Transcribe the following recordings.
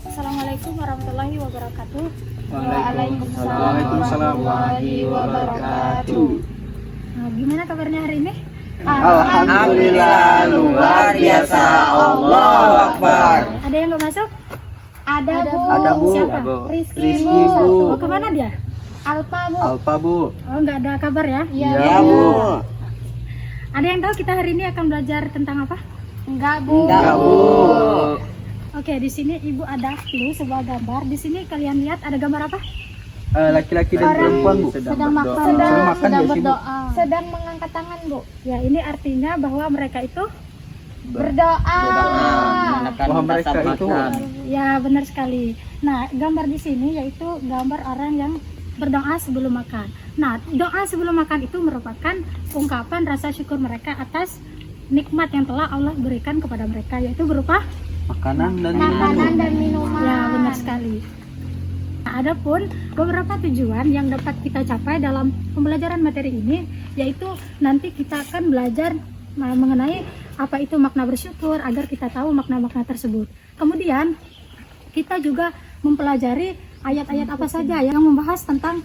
Assalamualaikum warahmatullahi wabarakatuh. Waalaikumsalam warahmatullahi wabarakatuh. Nah, gimana kabarnya hari ini? Alhamdulillah luar biasa. Allahu Akbar. Ada yang nggak masuk? Ada bu. Ada bu. Siapa? Rizky Rizky bu. Oh, kemana dia? Alpa bu. Alfa bu. Oh, nggak ada kabar ya? Ya bu. Ada yang tahu kita hari ini akan belajar tentang apa? Enggak bu. Ya bu. Oke, di sini Ibu ada sebuah gambar. Di sini kalian lihat ada gambar apa? Laki-laki dan perempuan bu. sedang makan. Sedang ya, sih, Bu? berdoa. Sedang mengangkat tangan bu. Ya, ini artinya bahwa mereka itu Berdoa. Wah, mereka itu ya benar sekali. Nah, gambar di sini yaitu gambar orang yang berdoa sebelum makan. Nah, doa sebelum makan itu merupakan ungkapan rasa syukur mereka atas nikmat yang telah Allah berikan kepada mereka, yaitu berupa makanan dan Makanan minuman. dan minuman. ya benar sekali. Nah, adapun beberapa tujuan yang dapat kita capai dalam pembelajaran materi ini, yaitu nanti kita akan belajar mengenai apa itu makna bersyukur agar kita tahu makna-makna tersebut. Kemudian kita juga mempelajari ayat-ayat apa saja yang membahas tentang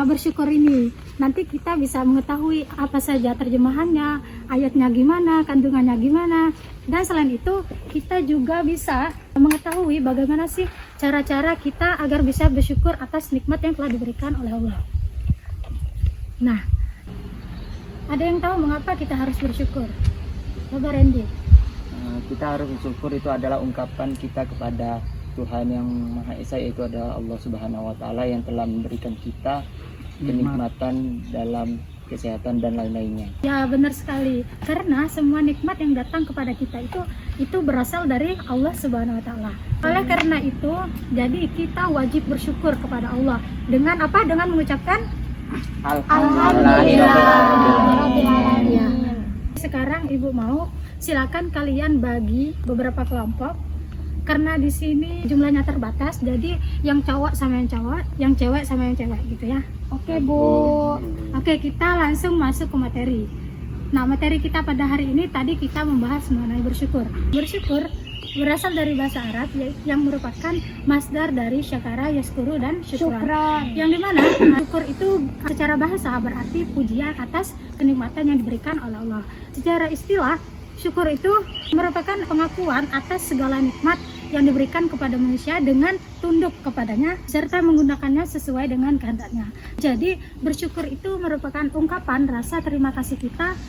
bersyukur ini. Nanti kita bisa mengetahui apa saja terjemahannya, ayatnya gimana, kandungannya gimana. Dan selain itu kita juga bisa mengetahui bagaimana sih cara-cara kita agar bisa bersyukur atas nikmat yang telah diberikan oleh Allah. Nah, ada yang tahu mengapa kita harus bersyukur? Coba Randy. Kita harus bersyukur, itu adalah ungkapan kita kepada Tuhan yang Maha Esa, yaitu adalah Allah Subhanahu wa Ta'ala yang telah memberikan kita kenikmatan dalam kesehatan dan lain-lainnya. Ya benar sekali, karena semua nikmat yang datang kepada kita itu berasal dari Allah Subhanahu wa Ta'ala. Oleh karena itu, jadi kita wajib bersyukur kepada Allah dengan apa? Dengan mengucapkan Alhamdulillah. ya. Sekarang Ibu mau silakan kalian bagi beberapa kelompok, karena di sini jumlahnya terbatas, jadi yang cowok sama yang cowok, yang cewek sama yang cewek gitu ya. Oke bu. Oke, kita langsung masuk ke materi. Nah, materi kita pada hari ini tadi kita membahas mengenai bersyukur. Bersyukur berasal dari bahasa Arab yang merupakan masdar dari syakara, yaskuru, dan syukran. Syukran. Yang dimana syukur itu secara bahasa berarti pujian atas kenikmatan yang diberikan oleh Allah. Secara istilah, syukur itu merupakan pengakuan atas segala nikmat yang diberikan kepada manusia dengan tunduk kepadanya serta menggunakannya sesuai dengan kehendaknya. Jadi bersyukur itu merupakan ungkapan rasa terima kasih kita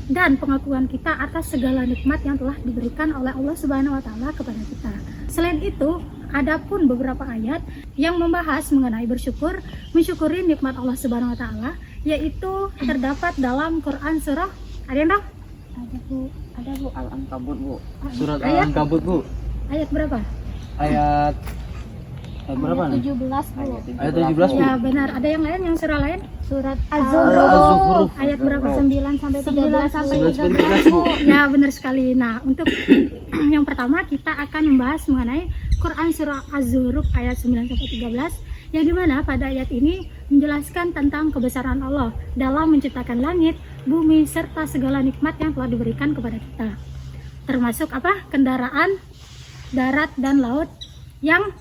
dan pengakuan kita atas segala nikmat yang telah diberikan oleh Allah Subhanahu wa Ta'ala kepada kita. Selain itu, ada pun beberapa ayat yang membahas mengenai bersyukur, mensyukuri nikmat Allah Subhanahu wa Ta'ala, yaitu terdapat dalam Quran surah, ada yang tahu? Ada bu Al-Ankabut bu. Surat Ayat? Al-Ankabut bu, Ayat berapa? ayat berapa nih? 17 bu. Ayat 17 bu. Ya benar, ada yang lain, yang surah lain? Surat Az-Zukhruf. Ayat berapa? 9 sampai 13 sampai 13 bu. Ya benar sekali. Nah, untuk yang pertama kita akan membahas mengenai Quran surah Az-Zukhruf ayat 9 sampai 13, yang dimana pada ayat ini menjelaskan tentang kebesaran Allah dalam menciptakan langit, bumi, serta segala nikmat yang telah diberikan kepada kita, termasuk apa? Kendaraan darat dan laut yang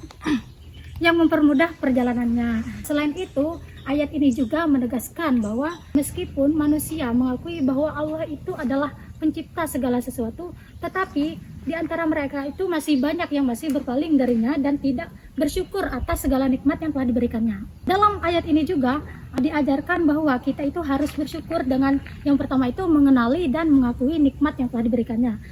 mempermudah perjalanannya. Selain itu, ayat ini juga menegaskan bahwa meskipun manusia mengakui bahwa Allah itu adalah pencipta segala sesuatu, tetapi di antara mereka itu masih banyak yang masih berpaling darinya dan tidak bersyukur atas segala nikmat yang telah diberikannya. Dalam ayat ini juga diajarkan bahwa kita itu harus bersyukur dengan yang pertama itu mengenali dan mengakui nikmat yang telah diberikannya.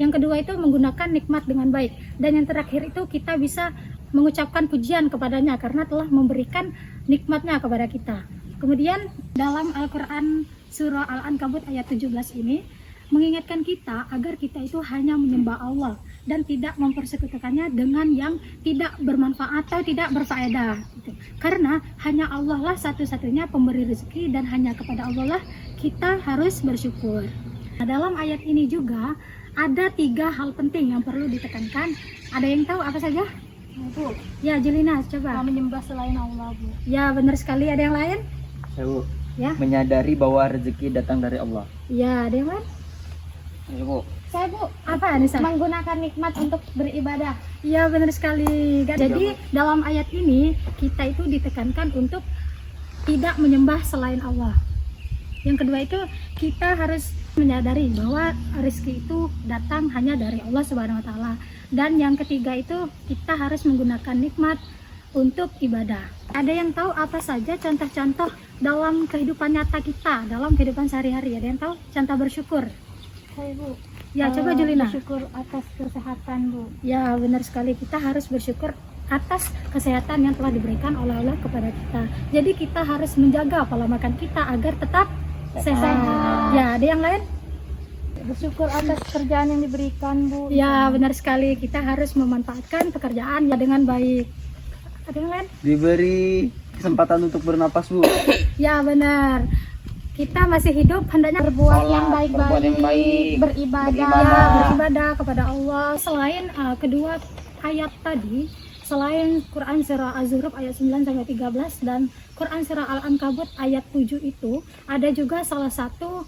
Yang kedua itu menggunakan nikmat dengan baik, dan yang terakhir itu kita bisa mengucapkan pujian kepadanya karena telah memberikan nikmatnya kepada kita. Kemudian dalam Al-Quran surah Al-Ankabut ayat 17 ini mengingatkan kita agar kita itu hanya menyembah Allah dan tidak mempersekutukannya dengan yang tidak bermanfaat atau tidak berfaedah gitu. Karena hanya Allah lah satu-satunya pemberi rezeki dan hanya kepada Allah lah kita harus bersyukur. Nah, dalam ayat ini juga ada 3 hal penting yang perlu ditekankan. Ada yang tahu apa saja? Bu, Ya, Jelina, coba. menyembah selain Allah bu. Ya, benar sekali. Ada yang lain? Ya bu. Ya. Menyadari bahwa rezeki datang dari Allah. Ya, ada yang lain? Iya, Bu. Saya Bu Apa Anissa? menggunakan nikmat untuk beribadah. Iya benar sekali. Jadi dalam ayat ini kita itu ditekankan untuk tidak menyembah selain Allah. Yang kedua itu kita harus menyadari bahwa rezeki itu datang hanya dari Allah Subhanahu wa taala. Dan yang ketiga itu kita harus menggunakan nikmat untuk ibadah. Ada yang tahu apa saja contoh-contoh dalam kehidupan nyata kita, dalam kehidupan sehari-hari? Ada yang tahu contoh bersyukur? Saya Bu Ya, coba Julina. bersyukur atas kesehatan Bu. Ya, benar sekali. Kita harus bersyukur atas kesehatan yang telah diberikan oleh Allah kepada kita. Jadi kita harus menjaga pola makan kita agar tetap sehat. Ya, ada yang lain? Bersyukur atas kerjaan yang diberikan Bu. Ya, benar sekali. Kita harus memanfaatkan pekerjaan ya dengan baik. Ada yang lain? Diberi kesempatan untuk bernapas, Bu. Ya, benar. Kita masih hidup, hendaknya Berbuat Sholat, yang berbuat yang baik-baik, baik, beribadah. ya, beribadah kepada Allah. Selain kedua ayat tadi, selain Quran surah Az-Zukhruf ayat 9 sampai 13 dan Quran surah Al-Ankabut ayat 7 itu ada juga salah satu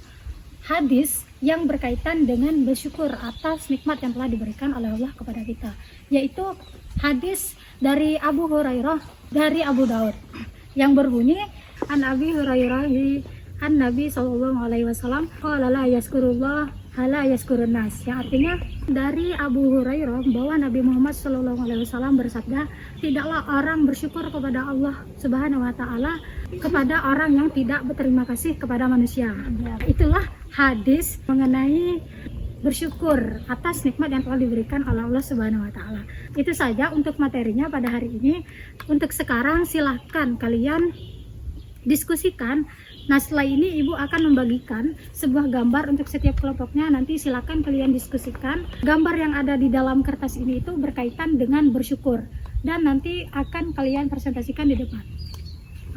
hadis yang berkaitan dengan bersyukur atas nikmat yang telah diberikan oleh Allah kepada kita, yaitu hadis dari Abu Hurairah dari Abu Daud yang berbunyi an Abi Hurairah an Nabi sallallahu alaihi wasallam qala la yazkurullah hala yazkurun nas, yang artinya dari Abu Hurairah bahwa Nabi Muhammad sallallahu alaihi wasallam bersabda, tidaklah orang bersyukur kepada Allah Subhanahu wa taala kepada orang yang tidak berterima kasih kepada manusia. Itulah hadis mengenai bersyukur atas nikmat yang telah diberikan oleh Allah Subhanahu wa taala. Itu saja untuk materinya pada hari ini. Untuk sekarang silahkan kalian diskusikan. Nah, setelah ini Ibu akan membagikan sebuah gambar untuk setiap kelompoknya. Nanti silakan kalian diskusikan. Gambar yang ada di dalam kertas ini itu berkaitan dengan bersyukur. Dan nanti akan kalian presentasikan di depan.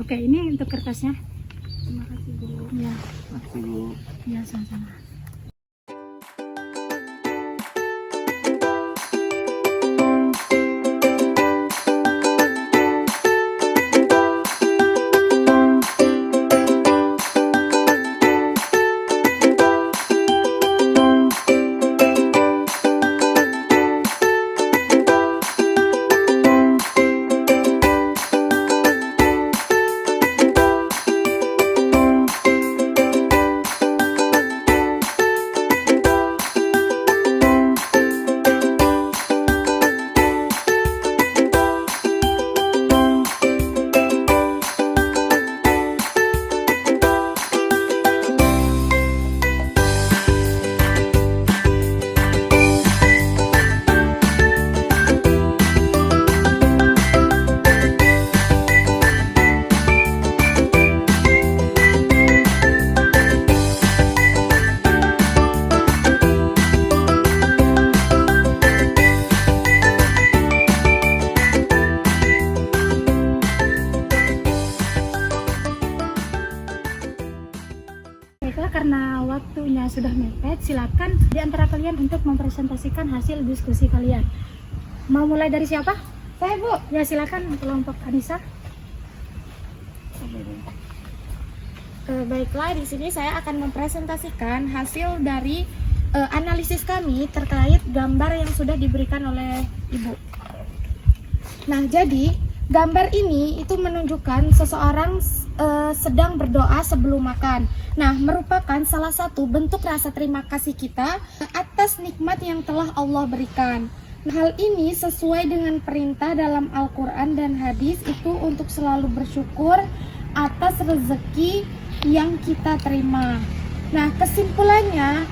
Oke, ini untuk kertasnya. Terima kasih Bu. Ya, Makasih, Bu. ya sama-sama. Baiklah, karena waktunya sudah mepet, silakan di antara kalian untuk mempresentasikan hasil diskusi kalian. Mau mulai dari siapa? Saya Bu. Ya, silakan kelompok Anissa. Baiklah, di sini saya akan mempresentasikan hasil dari analisis kami terkait gambar yang sudah diberikan oleh Ibu. Nah, jadi gambar ini itu menunjukkan seseorang sedang berdoa sebelum makan. Nah, merupakan salah satu bentuk rasa terima kasih kita atas nikmat yang telah Allah berikan. Hal ini sesuai dengan perintah dalam Al-Quran dan hadis itu untuk selalu bersyukur atas rezeki yang kita terima. Nah, kesimpulannya,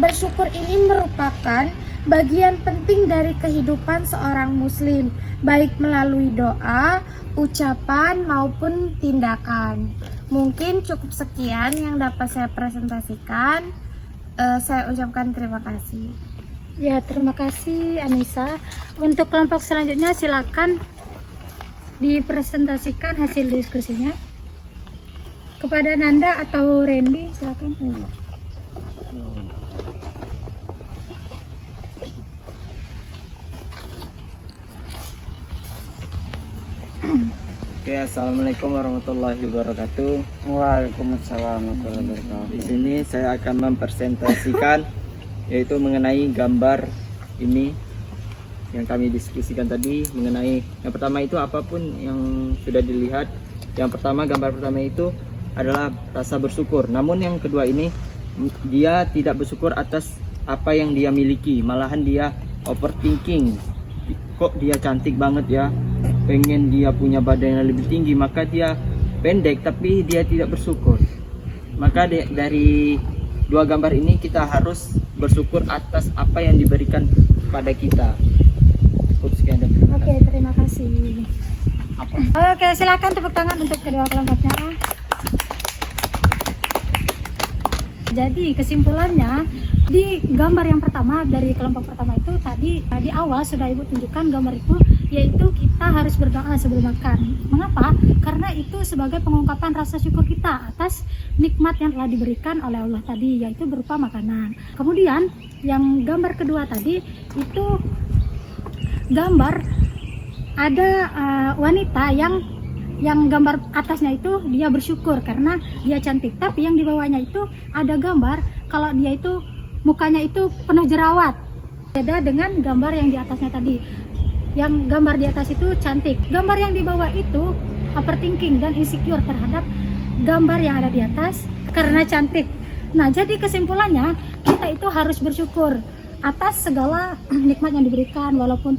bersyukur ini merupakan bagian penting dari kehidupan seorang muslim, baik melalui doa, ucapan maupun tindakan. Mungkin cukup sekian yang dapat saya presentasikan. Saya ucapkan terima kasih. Ya, terima kasih Anissa. Untuk kelompok selanjutnya silakan dipresentasikan hasil diskusinya. Kepada Nanda atau Randy, silakan. Oke, Oke, assalamualaikum warahmatullahi wabarakatuh. Waalaikumsalam warahmatullahi wabarakatuh. Di sini saya akan mempresentasikan yaitu mengenai gambar ini yang kami diskusikan tadi, mengenai yang pertama itu apapun yang sudah dilihat. Yang pertama, gambar pertama itu adalah rasa bersyukur. Namun yang kedua ini dia tidak bersyukur atas apa yang dia miliki, malahan dia overthinking. Kok dia cantik banget ya, pengen dia punya badan yang lebih tinggi, maka dia pendek tapi dia tidak bersyukur. Maka dari dua gambar ini kita harus bersyukur atas apa yang diberikan pada kita. Sekian dan terima Oke, terima kasih. Oke, silakan tepuk tangan untuk kedua kelompoknya. Jadi kesimpulannya, di gambar yang pertama dari kelompok pertama itu tadi di awal sudah Ibu tunjukkan gambar itu, yaitu kita harus berdoa sebelum makan. Mengapa? Karena itu sebagai pengungkapan rasa syukur kita atas nikmat yang telah diberikan oleh Allah tadi, yaitu berupa makanan. Kemudian yang gambar kedua tadi itu gambar ada wanita yang gambar atasnya itu dia bersyukur karena dia cantik, tapi yang di bawahnya itu ada gambar kalau dia itu mukanya itu penuh jerawat. Beda dengan gambar yang di atasnya tadi. Yang gambar di atas itu cantik, gambar yang di bawah itu overthinking dan insecure terhadap gambar yang ada di atas karena cantik. Nah, jadi kesimpulannya kita itu harus bersyukur atas segala nikmat yang diberikan, walaupun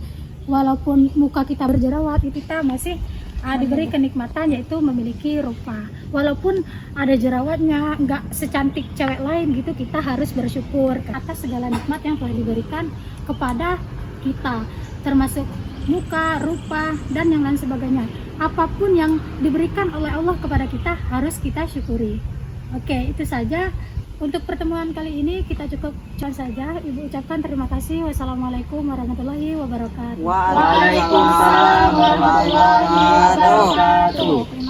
muka kita berjerawat, itu kita masih diberi kenikmatan, yaitu memiliki rupa. Walaupun ada jerawatnya, nggak secantik cewek lain gitu, kita harus bersyukur atas segala nikmat yang telah diberikan kepada kita, termasuk muka, rupa, dan yang lain sebagainya. Apapun yang diberikan oleh Allah kepada kita harus kita syukuri. Oke, itu saja. Untuk pertemuan kali ini kita cukupkan saja. Ibu ucapkan terima kasih. Wassalamualaikum warahmatullahi wabarakatuh. Waalaikumsalam warahmatullahi wabarakatuh.